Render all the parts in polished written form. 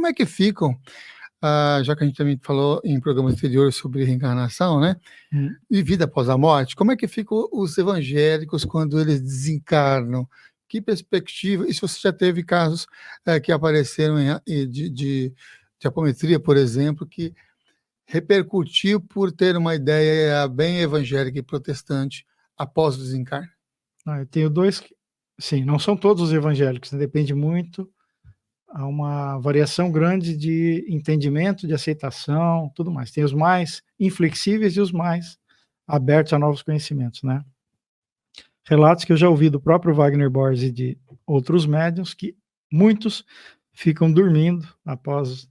como é que ficam, já que a gente também falou em programas anteriores sobre reencarnação, né? E vida após a morte, como é que ficam os evangélicos quando eles desencarnam? Que perspectiva? E se você já teve casos que apareceram de apometria, por exemplo, que repercutiu por ter uma ideia bem evangélica e protestante após o desencarne? Eu tenho dois, sim, não são todos os evangélicos, né? Depende muito, há uma variação grande de entendimento, de aceitação, tudo mais. Tem os mais inflexíveis e os mais abertos a novos conhecimentos, né? Relatos que eu já ouvi do próprio Wagner Borges e de outros médiuns, que muitos ficam dormindo após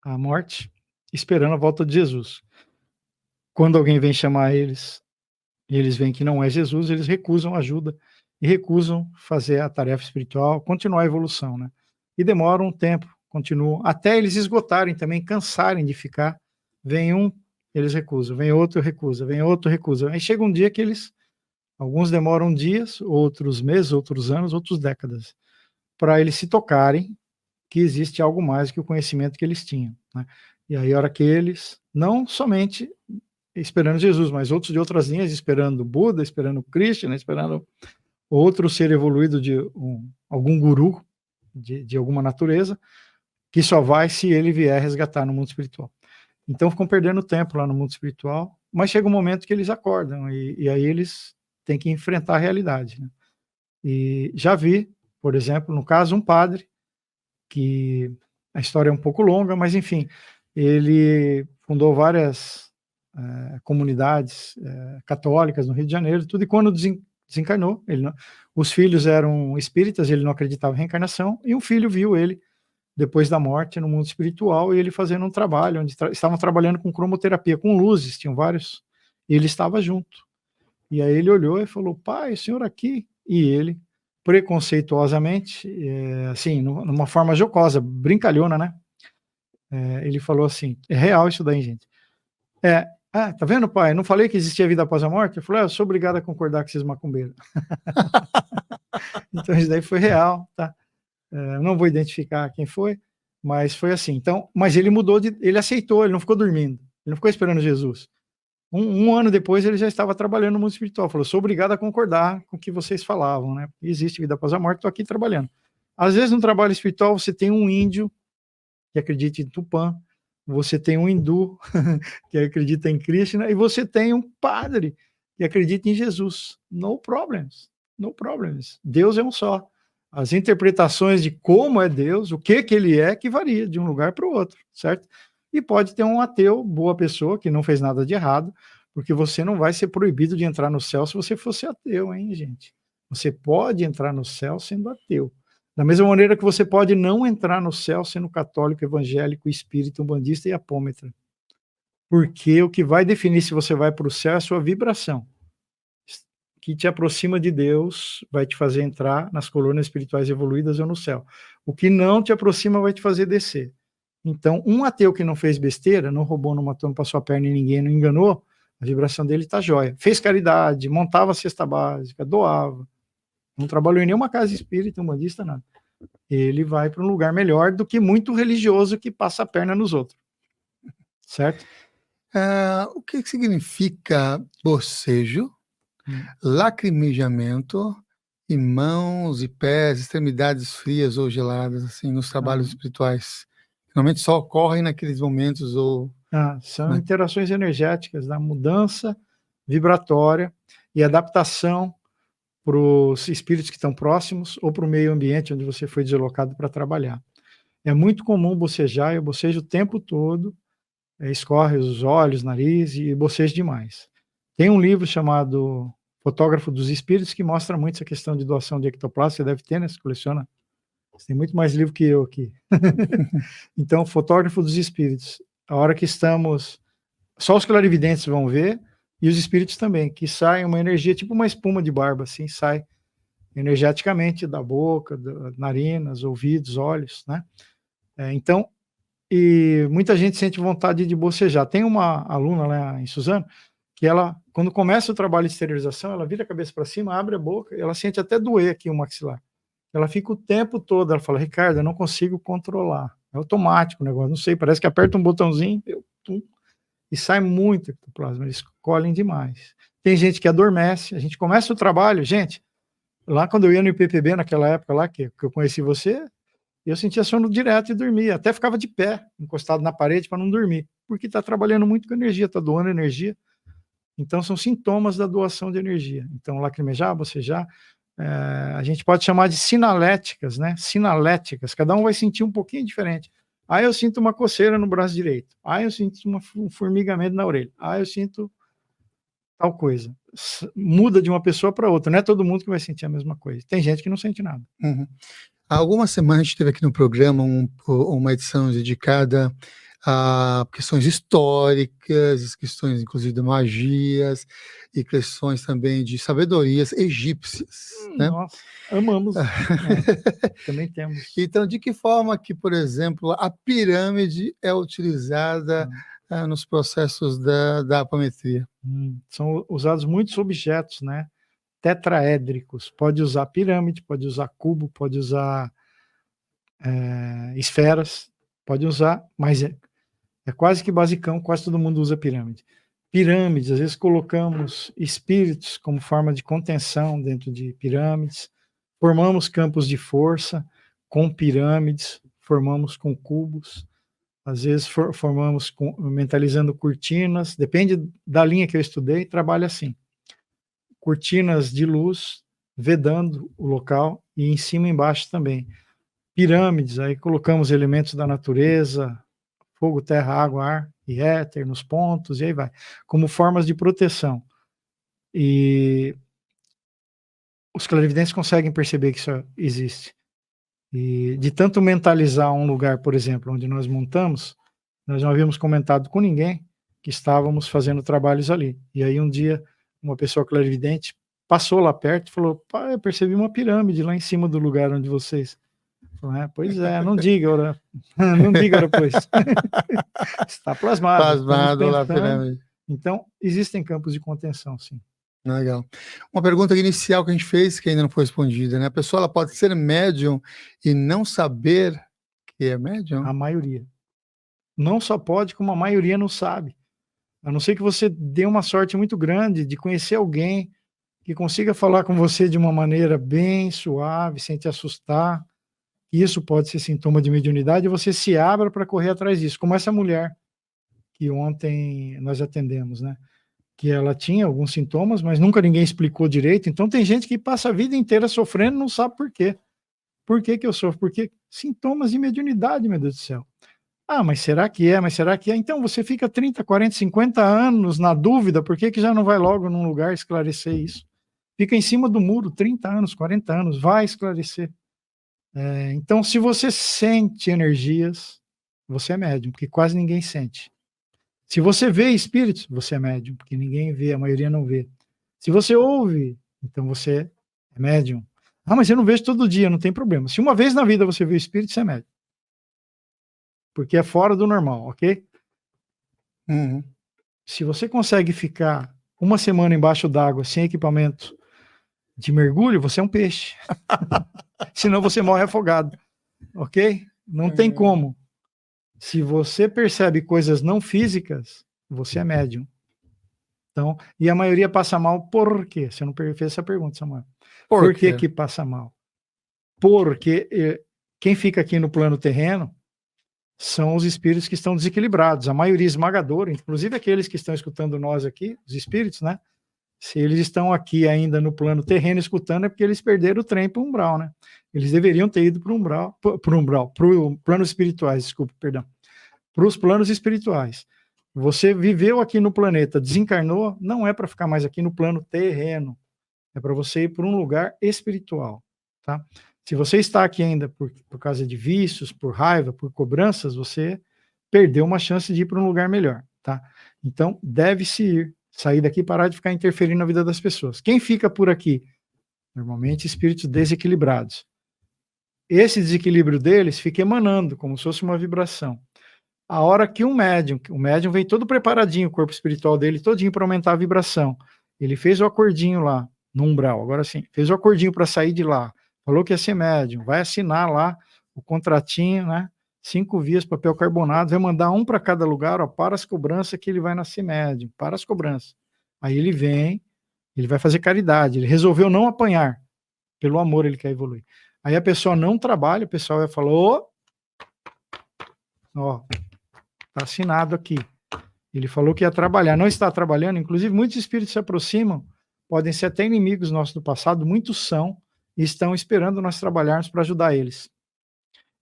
a morte, esperando a volta de Jesus. Quando alguém vem chamar eles, e eles veem que não é Jesus, eles recusam ajuda e recusam fazer a tarefa espiritual, continuar a evolução, né? E demora um tempo, continuam, até eles esgotarem também, cansarem de ficar. Vem um, eles recusam, vem outro, recusa, vem outro, recusa. Aí chega um dia que eles, alguns demoram dias, outros meses, outros anos, outros décadas, para eles se tocarem que existe algo mais que o conhecimento que eles tinham, né? E aí a hora que eles, não somente esperando Jesus, mas outros de outras linhas, esperando Buda, esperando Krishna, esperando outro ser evoluído de algum guru de alguma natureza, que só vai se ele vier resgatar no mundo espiritual. Então ficam perdendo tempo lá no mundo espiritual, mas chega um momento que eles acordam, e aí eles têm que enfrentar a realidade, né? E já vi, por exemplo, no caso, um padre, que a história é um pouco longa, mas enfim, ele fundou várias comunidades católicas no Rio de Janeiro, tudo, e quando desencarnou, ele não, os filhos eram espíritas, ele não acreditava em reencarnação, e um filho viu ele, depois da morte, no mundo espiritual, e ele fazendo um trabalho, onde estavam trabalhando com cromoterapia, com luzes, tinham vários, e ele estava junto. E aí ele olhou e falou: pai, o senhor aqui? E ele, preconceituosamente, assim, numa forma jocosa, brincalhona, né? Ele falou assim, é real isso daí, gente. Tá vendo, pai? Não falei que existia vida após a morte? Eu falei: eu sou obrigado a concordar com esses macumbeiros. Então isso daí foi real, tá? Não vou identificar quem foi, mas foi assim. Então, mas ele mudou, ele aceitou, ele não ficou dormindo, ele não ficou esperando Jesus. Um ano depois ele já estava trabalhando no mundo espiritual, falou: sou obrigado a concordar com o que vocês falavam, né? Existe vida após a morte, estou aqui trabalhando. Às vezes no trabalho espiritual você tem um índio que acredita em Tupã, você tem um hindu que acredita em Krishna, e você tem um padre que acredita em Jesus. No problems, no problems. Deus é um só. As interpretações de como é Deus, o que ele é, que varia de um lugar para o outro, certo? E pode ter um ateu, boa pessoa, que não fez nada de errado, porque você não vai ser proibido de entrar no céu se você fosse ateu, hein, gente? Você pode entrar no céu sendo ateu. Da mesma maneira que você pode não entrar no céu sendo católico, evangélico, espírita, umbandista e apômetra. Porque o que vai definir se você vai para o céu é a sua vibração, que te aproxima de Deus, vai te fazer entrar nas colunas espirituais evoluídas ou no céu. O que não te aproxima vai te fazer descer. Então, um ateu que não fez besteira, não roubou, não matou, não passou a perna em ninguém, não enganou, a vibração dele está jóia. Fez caridade, montava a cesta básica, doava, não trabalhou em nenhuma casa espírita, umbandista, nada. Ele vai para um lugar melhor do que muito religioso que passa a perna nos outros. Certo? O que significa bocejo, lacrimejamento e mãos e pés, extremidades frias ou geladas, assim, nos trabalhos espirituais? Normalmente só ocorrem naqueles momentos são interações energéticas da mudança vibratória e adaptação para os espíritos que estão próximos ou para o meio ambiente onde você foi deslocado para trabalhar. É muito comum bocejar, eu bocejo o tempo todo, escorre os olhos, nariz e bocejo demais. Tem um livro chamado Fotógrafo dos Espíritos que mostra muito essa questão de doação de ectoplasma, você deve ter, né? Você coleciona. Você tem muito mais livro que eu aqui. Então, Fotógrafo dos Espíritos. A hora que estamos... Só os clarividentes vão ver, e os espíritos também, que sai uma energia, tipo uma espuma de barba, assim, sai energeticamente da boca, das narinas, ouvidos, olhos, né? Então, e muita gente sente vontade de bocejar. Tem uma aluna lá em Suzano, que ela, quando começa o trabalho de esterilização, ela vira a cabeça para cima, abre a boca, e ela sente até doer aqui o maxilar. Ela fica o tempo todo, ela fala: Ricardo, eu não consigo controlar. É automático o negócio, não sei, parece que aperta um botãozinho e sai muito ectoplasma, eles colhem demais. Tem gente que adormece, a gente começa o trabalho, gente, lá quando eu ia no IPPB naquela época lá que eu conheci você, eu sentia sono direto e dormia, até ficava de pé, encostado na parede para não dormir, porque está trabalhando muito com energia, está doando energia. Então são sintomas da doação de energia. Então lacrimejar, bocejar, a gente pode chamar de sinaléticas, né? Sinaléticas, cada um vai sentir um pouquinho diferente. Aí eu sinto uma coceira no braço direito, aí eu sinto um formigamento na orelha, aí eu sinto tal coisa. Muda de uma pessoa para outra, não é todo mundo que vai sentir a mesma coisa. Tem gente que não sente nada. Uhum. Há algumas semanas a gente teve aqui no programa uma edição dedicada a questões históricas, questões inclusive de magias e questões também de sabedorias egípcias, né? Nossa, amamos. Também temos. Então, de que forma que, por exemplo, a pirâmide é utilizada nos processos da apometria? São usados muitos objetos, né? Tetraédricos. Pode usar pirâmide, pode usar cubo, pode usar esferas, pode usar, mas é quase que basicão, quase todo mundo usa pirâmide. Pirâmides, às vezes colocamos espíritos como forma de contenção dentro de pirâmides, formamos campos de força com pirâmides, formamos com cubos, às vezes formamos mentalizando cortinas, depende da linha que eu estudei, trabalha assim. Cortinas de luz, vedando o local, e em cima e embaixo também. Pirâmides, aí colocamos elementos da natureza, fogo, terra, água, ar e éter nos pontos, e aí vai, como formas de proteção. E os clarividentes conseguem perceber que isso existe. E de tanto mentalizar um lugar, por exemplo, onde nós montamos, nós não havíamos comentado com ninguém que estávamos fazendo trabalhos ali. E aí um dia, uma pessoa clarividente passou lá perto e falou: "Pai, eu percebi uma pirâmide lá em cima do lugar onde vocês..." Pois é, não diga, ora, não diga, ora, pois. Está plasmado. Plasmado lá, pirâmide. Então, existem campos de contenção, sim. Legal. Uma pergunta inicial que a gente fez, que ainda não foi respondida, né? A pessoa ela pode ser médium e não saber que é médium? A maioria. Não só pode, como a maioria não sabe. A não ser que você dê uma sorte muito grande de conhecer alguém que consiga falar com você de uma maneira bem suave, sem te assustar. Isso pode ser sintoma de mediunidade, e você se abra para correr atrás disso, como essa mulher que ontem nós atendemos, né? Que ela tinha alguns sintomas, mas nunca ninguém explicou direito. Então tem gente que passa a vida inteira sofrendo e não sabe por quê. Por que que eu sofro? Porque sintomas de mediunidade, meu Deus do céu. Ah, mas será que é? Mas será que é? Então você fica 30, 40, 50 anos na dúvida, por que que já não vai logo num lugar esclarecer isso? Fica em cima do muro 30 anos, 40 anos, vai esclarecer. Então, se você sente energias, você é médium, porque quase ninguém sente. Se você vê espíritos, você é médium, porque ninguém vê, a maioria não vê. Se você ouve, então você é médium. Ah, mas eu não vejo todo dia, não tem problema. Se uma vez na vida você vê espírito, você é médium. Porque é fora do normal, ok? Uhum. Se você consegue ficar uma semana embaixo d'água sem equipamento de mergulho, você é um peixe. Senão você morre afogado, ok? Não tem como. Se você percebe coisas não físicas, você é médium. Então, e a maioria passa mal por quê? Você não fez essa pergunta, Samuel. Por que que passa mal? Porque quem fica aqui no plano terreno são os espíritos que estão desequilibrados, a maioria esmagadora, inclusive aqueles que estão escutando nós aqui, os espíritos, né? Se eles estão aqui ainda no plano terreno escutando, é porque eles perderam o trem para o umbral, né? Eles deveriam ter ido para o plano espirituais, desculpa, perdão. Para os planos espirituais. Você viveu aqui no planeta, desencarnou, não é para ficar mais aqui no plano terreno. É para você ir para um lugar espiritual, tá? Se você está aqui ainda por causa de vícios, por raiva, por cobranças, você perdeu uma chance de ir para um lugar melhor, tá? Então, deve-se ir, sair daqui e parar de ficar interferindo na vida das pessoas. Quem fica por aqui? Normalmente espíritos desequilibrados. Esse desequilíbrio deles fica emanando, como se fosse uma vibração. A hora que o médium vem todo preparadinho, o corpo espiritual dele todinho para aumentar a vibração. Ele fez o acordinho lá, no umbral, agora sim, fez o acordinho para sair de lá, falou que ia ser médium, vai assinar lá o contratinho, né? 5 vias, papel carbonado, vai mandar um para cada lugar, ó, para as cobranças que ele vai nascer médium, para as cobranças. Aí ele vem, ele vai fazer caridade, ele resolveu não apanhar, pelo amor ele quer evoluir. Aí a pessoa não trabalha, o pessoal vai falar, ó, tá assinado aqui. Ele falou que ia trabalhar, não está trabalhando, inclusive muitos espíritos se aproximam, podem ser até inimigos nossos do passado, muitos são, e estão esperando nós trabalharmos para ajudar eles.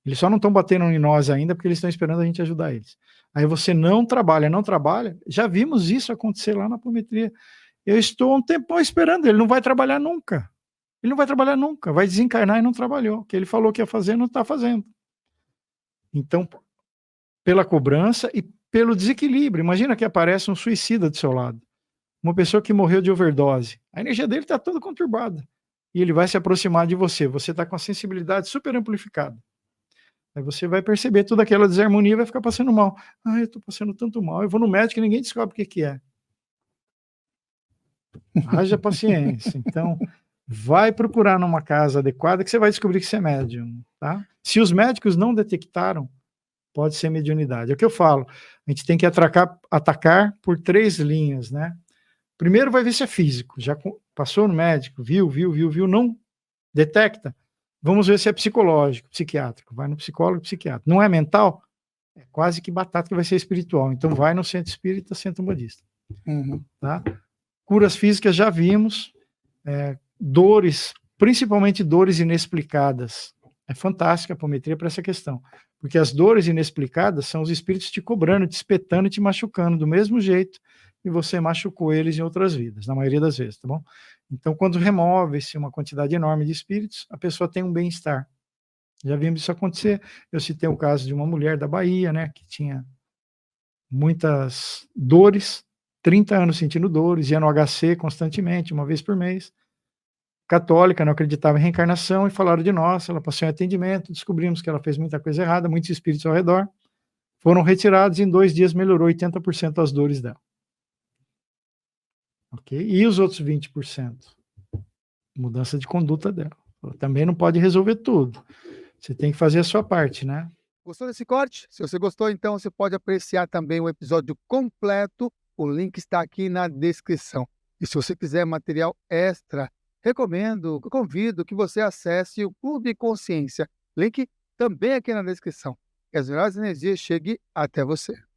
Eles só não estão batendo em nós ainda, porque eles estão esperando a gente ajudar eles. Aí você não trabalha, já vimos isso acontecer lá na apometria. Eu estou um tempão esperando, ele não vai trabalhar nunca. Ele não vai trabalhar nunca, vai desencarnar e não trabalhou. O que ele falou que ia fazer, não está fazendo. Então, pela cobrança e pelo desequilíbrio. Imagina que aparece um suicida do seu lado. Uma pessoa que morreu de overdose. A energia dele está toda conturbada. E ele vai se aproximar de você. Você está com a sensibilidade super amplificada. Aí você vai perceber toda aquela desarmonia e vai ficar passando mal. Eu estou passando tanto mal. Eu vou no médico e ninguém descobre o que é. Haja paciência. Então, vai procurar numa casa adequada que você vai descobrir que você é médium. Tá? Se os médicos não detectaram, pode ser mediunidade. É o que eu falo. A gente tem que atacar por 3 linhas, né? Primeiro vai ver se é físico. Já passou no médico, viu, não detecta. Vamos ver se é psicológico, psiquiátrico. Vai no psicólogo, psiquiatra. Não é mental? É quase que batata que vai ser espiritual. Então vai no centro espírita, centro budista. Tá? Curas físicas já vimos. Dores, principalmente dores inexplicadas. É fantástica a apometria para essa questão. Porque as dores inexplicadas são os espíritos te cobrando, te espetando e te machucando do mesmo jeito que você machucou eles em outras vidas, na maioria das vezes, tá bom? Então, quando remove-se uma quantidade enorme de espíritos, a pessoa tem um bem-estar. Já vimos isso acontecer. Eu citei o caso de uma mulher da Bahia, né, que tinha muitas dores, 30 anos sentindo dores, ia no HC constantemente, uma vez por mês. Católica, não acreditava em reencarnação, e falaram de nós, ela passou em atendimento, descobrimos que ela fez muita coisa errada, muitos espíritos ao redor, foram retirados e em 2 dias melhorou 80% as dores dela. Ok? E os outros 20%? Mudança de conduta dela. Também não pode resolver tudo. Você tem que fazer a sua parte, né? Gostou desse corte? Se você gostou, então você pode apreciar também o episódio completo. O link está aqui na descrição. E se você quiser material extra, convido que você acesse o Clube Consciência. Link também aqui na descrição. Que as melhores energias cheguem até você.